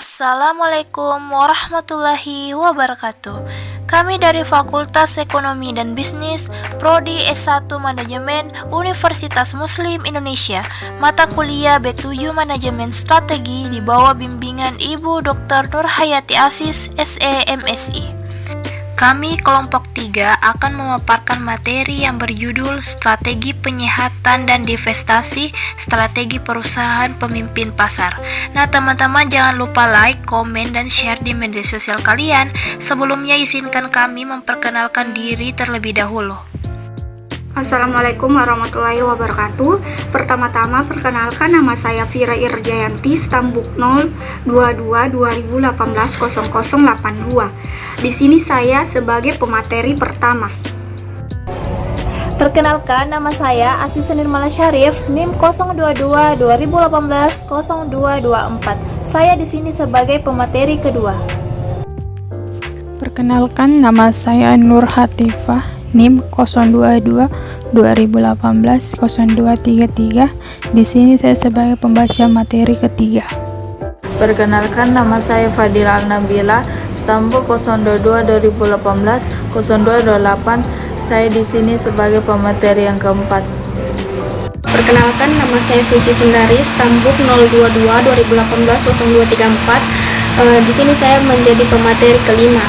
Assalamualaikum warahmatullahi wabarakatuh. Kami dari Fakultas Ekonomi dan Bisnis, Prodi S1 Manajemen Universitas Muslim Indonesia, mata kuliah B7 Manajemen Strategi di bawah bimbingan Ibu Dr. Nurhayati Asis, SE MSI. Kami kelompok 3 akan memaparkan materi yang berjudul Strategi Penyehatan dan Divestasi, Strategi Perusahaan Pemimpin Pasar. Nah teman-teman, jangan lupa like, komen, dan share di media sosial kalian. Sebelumnya izinkan kami memperkenalkan diri terlebih dahulu. Assalamualaikum warahmatullahi wabarakatuh. Pertama-tama perkenalkan, nama saya Fira Irjayanti, stambuk 022-2018-0082. Di sini saya sebagai pemateri pertama. Perkenalkan, nama saya Asisa Nirmala Syarif, NIM 022-2018-0224. Saya di sini sebagai pemateri kedua. Perkenalkan, nama saya Nur Hatifah, NIM 022-2018-0233. Di sini saya sebagai pembaca materi ketiga. Perkenalkan, nama saya Fadila Al-Nabila, stambuk 022-2018-0228. Saya di sini sebagai pemateri yang keempat. Perkenalkan, nama saya Suci Sendari, stambuk 022-2018-0234. Di sini saya menjadi pemateri kelima.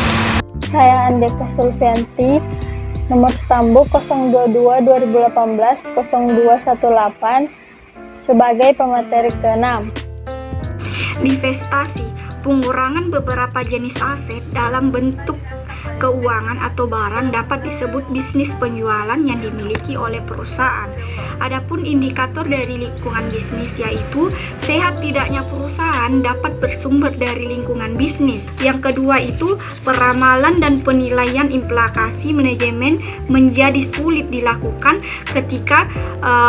Saya Andeka Sulfianti, nomor stambuk 022-2018-0218 sebagai pemateri ke-6. Divestasi, pengurangan beberapa jenis aset dalam bentuk keuangan atau barang dapat disebut bisnis penjualan yang dimiliki oleh perusahaan. Adapun indikator dari lingkungan bisnis yaitu sehat tidaknya perusahaan dapat bersumber dari lingkungan bisnis. Yang kedua itu peramalan dan penilaian implikasi manajemen menjadi sulit dilakukan ketika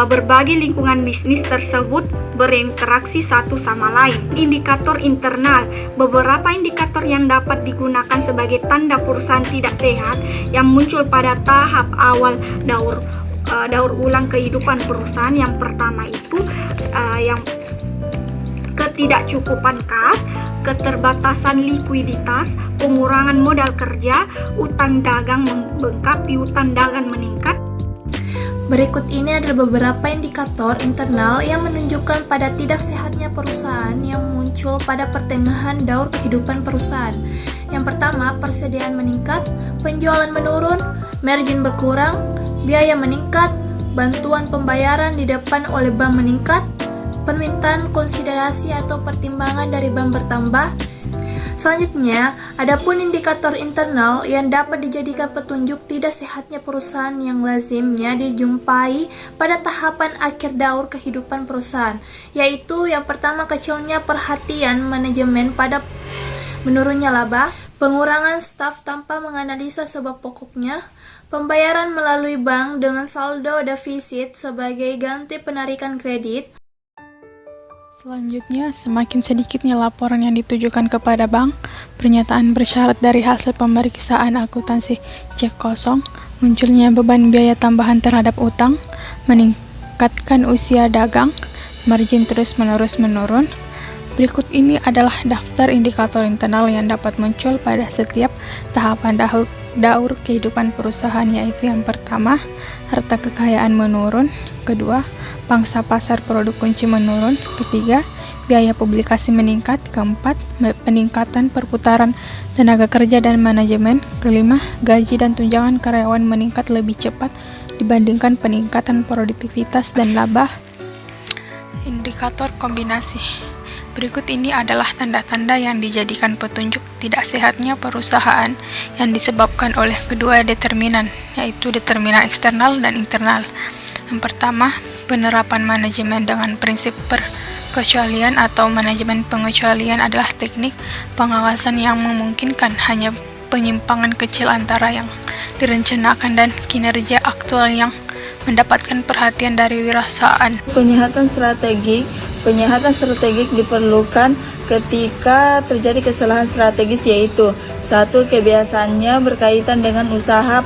berbagai lingkungan bisnis tersebut berinteraksi satu sama lain. Indikator internal, beberapa indikator yang dapat digunakan sebagai tanda perusahaan tidak sehat yang muncul pada tahap awal daur ulang kehidupan perusahaan. Yang pertama itu yang ketidakcukupan kas, keterbatasan likuiditas, pengurangan modal kerja, utang dagang membengkak, piutang dagang meningkat. Berikut ini adalah beberapa indikator internal yang menunjukkan pada tidak sehatnya perusahaan yang muncul pada pertengahan daur kehidupan perusahaan. Yang pertama, persediaan meningkat, penjualan menurun, margin berkurang, biaya meningkat, bantuan pembayaran di depan oleh bank meningkat, permintaan konsiderasi atau pertimbangan dari bank bertambah. Selanjutnya, adapun indikator internal yang dapat dijadikan petunjuk tidak sehatnya perusahaan yang lazimnya dijumpai pada tahapan akhir daur kehidupan perusahaan, yaitu yang pertama, kecilnya perhatian manajemen pada menurunnya laba, pengurangan staf tanpa menganalisa sebab pokoknya, pembayaran melalui bank dengan saldo defisit sebagai ganti penarikan kredit. Selanjutnya, semakin sedikitnya laporan yang ditujukan kepada bank, pernyataan bersyarat dari hasil pemeriksaan akuntansi cek kosong, munculnya beban biaya tambahan terhadap utang, meningkatkan usia dagang, margin terus-menerus menurun. Berikut ini adalah daftar indikator internal yang dapat muncul pada setiap tahapan daur kehidupan perusahaan, yaitu yang pertama, harta kekayaan menurun, kedua, pangsa pasar produk kunci menurun, ketiga, biaya publikasi meningkat, keempat, peningkatan perputaran tenaga kerja dan manajemen, kelima, gaji dan tunjangan karyawan meningkat lebih cepat dibandingkan peningkatan produktivitas dan laba. Indikator kombinasi. Berikut ini adalah tanda-tanda yang dijadikan petunjuk tidak sehatnya perusahaan yang disebabkan oleh kedua determinan, yaitu determinan eksternal dan internal. Yang pertama, penerapan manajemen dengan prinsip perkecualian atau manajemen pengecualian adalah teknik pengawasan yang memungkinkan hanya penyimpangan kecil antara yang direncanakan dan kinerja aktual yang mendapatkan perhatian dari wirausahaan. Penyehatan strategik diperlukan ketika terjadi kesalahan strategis, yaitu 1. Kebiasaannya berkaitan dengan usaha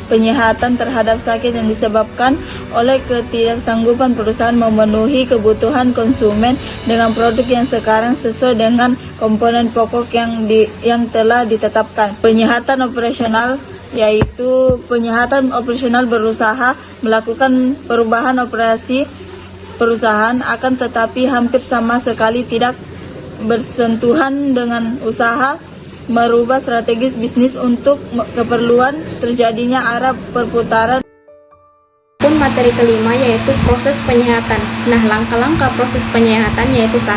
penyehatan terhadap sakit yang disebabkan oleh ketidaksanggupan perusahaan memenuhi kebutuhan konsumen dengan produk yang sekarang sesuai dengan komponen pokok yang telah ditetapkan. Penyehatan operasional, yaitu penyehatan operasional berusaha melakukan perubahan operasi perusahaan akan tetapi hampir sama sekali tidak bersentuhan dengan usaha, merubah strategis bisnis untuk keperluan terjadinya arah perputaran. Pun materi kelima yaitu proses penyehatan. Nah, langkah-langkah proses penyehatan yaitu 1.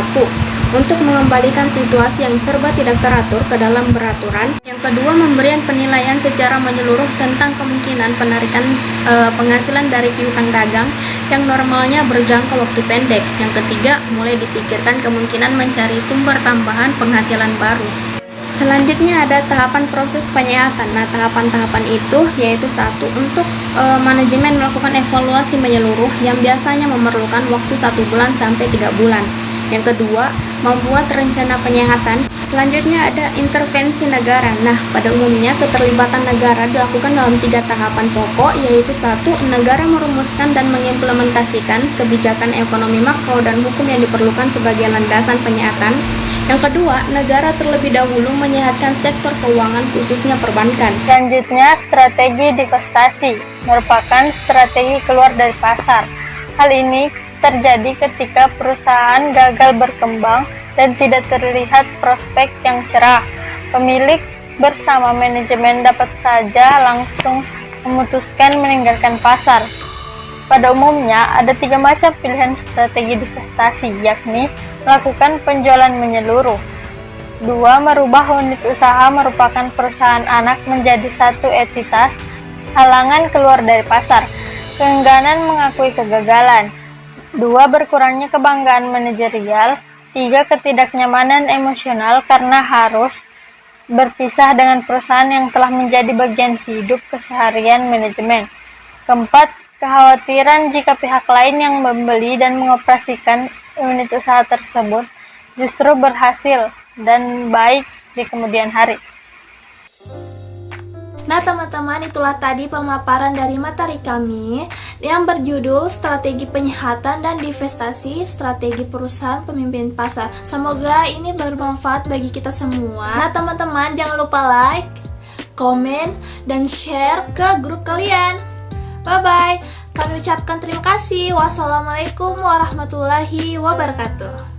Untuk mengembalikan situasi yang serba tidak teratur ke dalam beraturan. Yang kedua, memberikan penilaian secara menyeluruh tentang kemungkinan penarikan penghasilan dari piutang dagang yang normalnya berjangka waktu pendek. Yang ketiga, mulai dipikirkan kemungkinan mencari sumber tambahan penghasilan baru. Selanjutnya ada tahapan proses penyehatan. Nah, tahapan-tahapan itu yaitu 1. Untuk manajemen melakukan evaluasi menyeluruh yang biasanya memerlukan waktu 1 bulan sampai 3 bulan. Yang kedua, membuat rencana penyehatan. Selanjutnya ada intervensi negara. Nah, pada umumnya keterlibatan negara dilakukan dalam 3 tahapan pokok, yaitu 1. Negara merumuskan dan mengimplementasikan kebijakan ekonomi makro dan hukum yang diperlukan sebagai landasan penyehatan. Yang kedua, negara terlebih dahulu menyehatkan sektor keuangan khususnya perbankan. Selanjutnya, strategi divestasi merupakan strategi keluar dari pasar. Hal ini terjadi ketika perusahaan gagal berkembang dan tidak terlihat prospek yang cerah. Pemilik bersama manajemen dapat saja langsung memutuskan meninggalkan pasar. Pada umumnya, ada 3 macam pilihan strategi divestasi, yakni melakukan penjualan menyeluruh. 2. Merubah unit usaha merupakan perusahaan anak menjadi satu entitas. Halangan keluar dari pasar. Keengganan mengakui kegagalan. 2. Berkurangnya kebanggaan manajerial. 3. Ketidaknyamanan emosional karena harus berpisah dengan perusahaan yang telah menjadi bagian hidup keseharian manajemen. 4. Kekhawatiran jika pihak lain yang membeli dan mengoperasikan unit usaha tersebut justru berhasil dan baik di kemudian hari. Nah teman-teman, itulah tadi pemaparan dari materi kami yang berjudul Strategi Penyehatan dan Divestasi Strategi Perusahaan Pemimpin Pasar. Semoga ini bermanfaat bagi kita semua. Nah teman-teman, jangan lupa like, komen, dan share ke grup kalian. Bye-bye. Kami ucapkan terima kasih. Wassalamualaikum warahmatullahi wabarakatuh.